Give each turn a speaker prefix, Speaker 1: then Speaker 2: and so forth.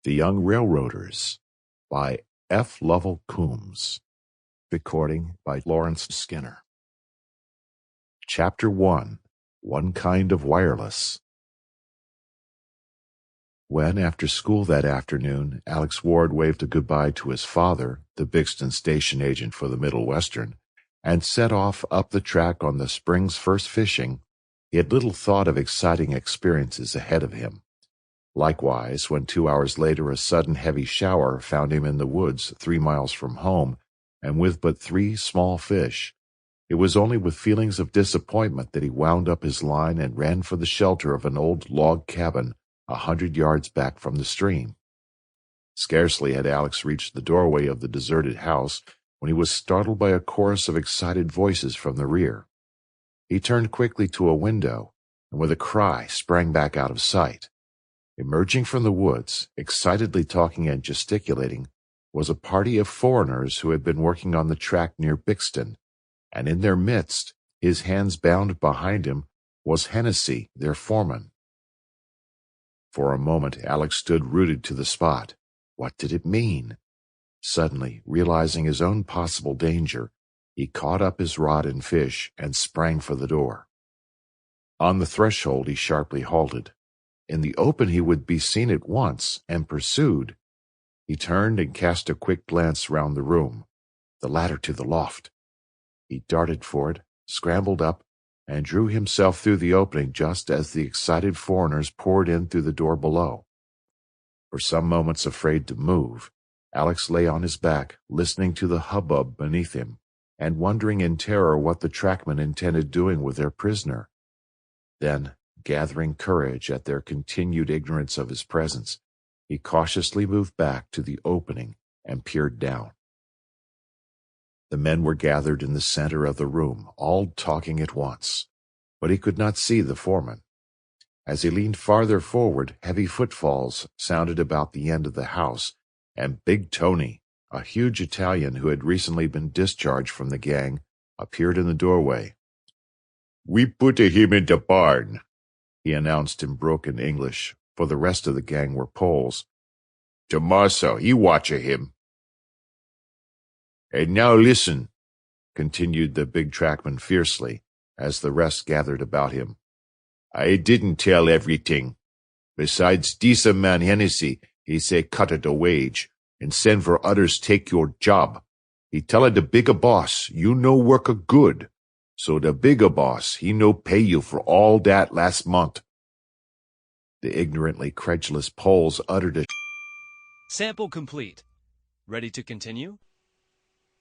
Speaker 1: The Young Railroaders by F. Lovell Coombs. Recording by Lawrence Skinner. Chapter 1. One Kind of Wireless. When, after school that afternoon, Alex Ward waved a goodbye to his father, the Bixton station agent for the Middle Western, and set off up the track on the spring's first fishing, he had little thought of exciting experiences ahead of him. Likewise, when 2 hours later a sudden heavy shower found him in the woods 3 miles from home, and with but 3 small fish, it was only with feelings of disappointment that he wound up his line and ran for the shelter of an old log cabin 100 yards back from the stream. Scarcely had Alex reached the doorway of the deserted house when he was startled by a chorus of excited voices from the rear. He turned quickly to a window, and with a cry sprang back out of sight. Emerging from the woods, excitedly talking and gesticulating, was a party of foreigners who had been working on the track near Bixton, and in their midst, his hands bound behind him, was Hennessy, their foreman. For a moment Alex stood rooted to the spot. What did it mean? Suddenly, realizing his own possible danger, he caught up his rod and fish and sprang for the door. On the threshold he sharply halted. In the open he would be seen at once and pursued. He turned and cast a quick glance round the room, the ladder to the loft. He darted for it, scrambled up, and drew himself through the opening just as the excited foreigners poured in through the door below. For some moments afraid to move, Alex lay on his back, listening to the hubbub beneath him, and wondering in terror what the trackmen intended doing with their prisoner. Then, gathering courage at their continued ignorance of his presence, he cautiously moved back to the opening and peered down. The men were gathered in the center of the room, all talking at once, but he could not see the foreman. As he leaned farther forward, heavy footfalls sounded about the end of the house, and Big Tony, a huge Italian who had recently been discharged from the gang, appeared in the doorway. "We put him in the barn," he announced in broken English, for the rest of the gang were Poles. "Tommaso, he watcha him." "And now listen," continued the big trackman fiercely, as the rest gathered about him. "I didn't tell everything. Besides, this man Hennessy, he say cut it a wage, and send for others take your job. He tell the bigger boss, you no work a good. So the bigger boss, he no pay you for all that last month." The ignorantly credulous Poles uttered a
Speaker 2: Sample complete. Ready to continue?